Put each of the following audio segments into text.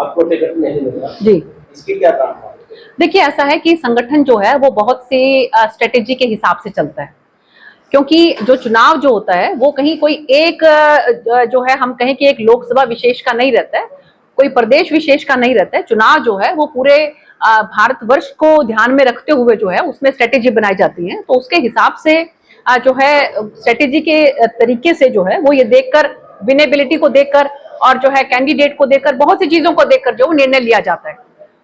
आपको टिकट नहीं मिला जी, इसके क्या कारण है? देखिए ऐसा है कि संगठन जो है वो बहुत सी स्ट्रेटेजी के हिसाब से चलता है, क्योंकि जो चुनाव जो होता है वो कहीं कोई एक जो है हम कहें कि एक लोकसभा विशेष का नहीं रहता है, कोई प्रदेश विशेष का नहीं रहता है। चुनाव जो है वो पूरे भारतवर्ष को ध्यान में रखते हुए जो है उसमें स्ट्रेटेजी बनाई जाती है। तो उसके हिसाब से जो है स्ट्रेटेजी के तरीके से जो है वो ये देखकर, विनेबिलिटी को देखकर और जो है कैंडिडेट को देखकर, बहुत सी चीजों को देखकर जो निर्णय लिया जाता है।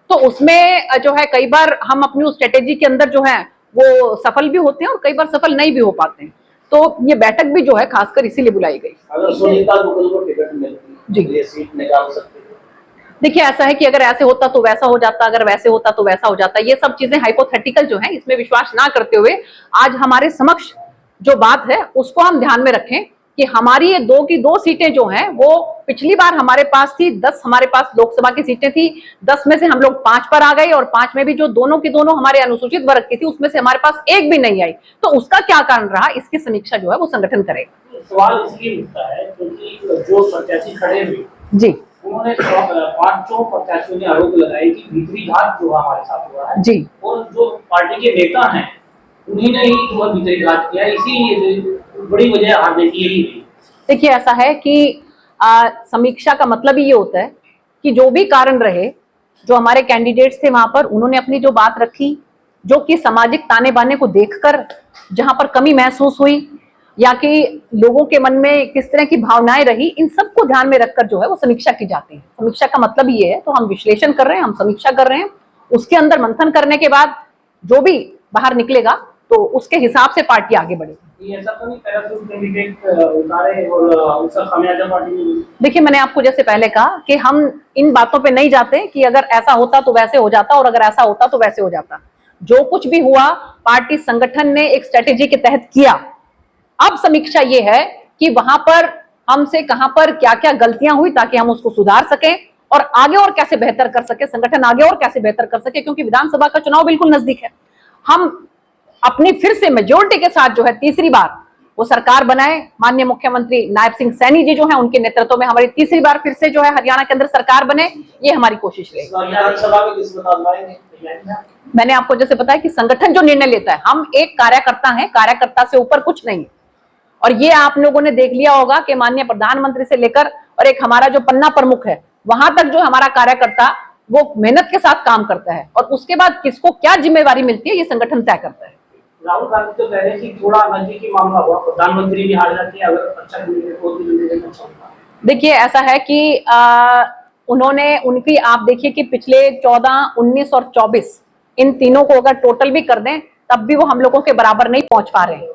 तो उसमें जो है कई बार हम अपनी उस स्ट्रेटेजी के अंदर जो है वो सफल भी होते हैं और कई बार सफल नहीं भी हो पाते हैं। तो ये बैठक भी जो है खासकर इसीलिए बुलाई गई। अगर सुनीता दुग्गल को टिकट मिलती जी, तो ये सीट निकाल सकते हैं। देखिए ऐसा है कि अगर ऐसे होता तो वैसा हो जाता, अगर वैसे होता तो वैसा हो जाता। ये सब चीजें हाइपोथेटिकल जो है, इसमें विश्वास ना करते हुए आज हमारे समक्ष जो बात है उसको हम ध्यान में रखें कि हमारी ये 2 की 2 सीटें जो हैं वो पिछली बार हमारे पास थी 10, हमारे पास लोकसभा की सीटें थी 10 में से हम लोग 5 पर आ गए और 5 में भी जो दोनों की दोनों हमारे अनुसूचित वर्ग की थी उसमें से हमारे पास एक भी नहीं आई। तो उसका क्या कारण रहा, इसकी समीक्षा जो है वो संगठन करेगा। सवाल इसलिए उठता है क्योंकि जो प्रत्याशी खड़े हुए जी, उन्होंने 5 प्रत्याशियों ने आरोप लगाए कि भीतरी घात जो हमारे साथ हुआ है जी, और जो पार्टी के नेता हैं उन्हीं ने ही जो भीतरी घात किया, इसीलिए बड़ी वजह हारने की यही है। देखिए ऐसा है कि समीक्षा का मतलब ही ये होता है कि जो भी कारण रहे, जो हमारे कैंडिडेट्स थे वहां पर उन्होंने अपनी जो बात रखी, जो कि सामाजिक ताने बाने को देखकर जहां पर कमी महसूस हुई या कि लोगों के मन में किस तरह की भावनाएं रही, इन सबको ध्यान में रखकर जो है वो समीक्षा की जाती है। समीक्षा का मतलब ये है, तो हम विश्लेषण कर रहे हैं, हम समीक्षा कर रहे हैं, उसके अंदर मंथन करने के बाद जो भी बाहर निकलेगा तो उसके हिसाब से पार्टी आगे बढ़ेगी। ऐसा तो नहीं पैराशूट कैंडिडेट उतारे और उसका खामियाजा पार्टी ने। देखिए मैंने आपको जैसे पहले कहा कि हम इन बातों पे नहीं जाते कि अगर ऐसा होता तो वैसे हो जाता और अगर ऐसा होता तो वैसे हो जाता। जो कुछ भी हुआ पार्टी संगठन ने एक स्ट्रेटेजी के तहत किया। अब समीक्षा ये है कि वहां पर हमसे कहां पर क्या क्या गलतियां हुई ताकि हम उसको सुधार सकें और आगे और कैसे बेहतर कर सके, संगठन आगे और कैसे बेहतर कर सके, क्योंकि विधानसभा का चुनाव बिल्कुल नजदीक है। हम अपनी फिर से मेजोरिटी के साथ जो है तीसरी बार वो सरकार बनाए। माननीय मुख्यमंत्री नायब सिंह सैनी जी जो है उनके नेतृत्व में हमारी तीसरी बार फिर से जो है हरियाणा के अंदर सरकार बने, ये हमारी कोशिश रहेगी। मैंने आपको जैसे बताया कि संगठन जो निर्णय लेता है, हम एक कार्यकर्ता हैं, कार्यकर्ता से ऊपर कुछ नहीं। और ये आप लोगों ने देख लिया होगा कि माननीय प्रधानमंत्री से लेकर और एक हमारा जो पन्ना प्रमुख है वहां तक जो हमारा कार्यकर्ता वो मेहनत के साथ काम करता है और उसके बाद किसको क्या जिम्मेवारी मिलती है ये संगठन तय करता है। राहुल गांधी तो कह रहे थे थोड़ा नजदीकी मामला हुआ, प्रधानमंत्री भी हार जाती है अगर अच्छा देखिए ऐसा है कि उन्होंने उनकी आप देखिए कि पिछले 14, 19 और 24 इन तीनों को अगर टोटल भी कर दें तब भी वो हम लोगों के बराबर नहीं पहुंच पा रहे हैं।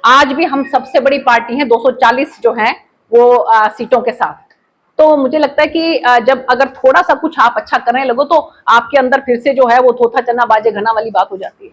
आज भी हम सबसे बड़ी पार्टी हैं 240 जो है वो सीटों के साथ। तो मुझे लगता है कि जब अगर थोड़ा सा कुछ आप अच्छा करने लगो तो आपके अंदर फिर से जो है वो थोथा चना बाजे घना वाली बात हो जाती है।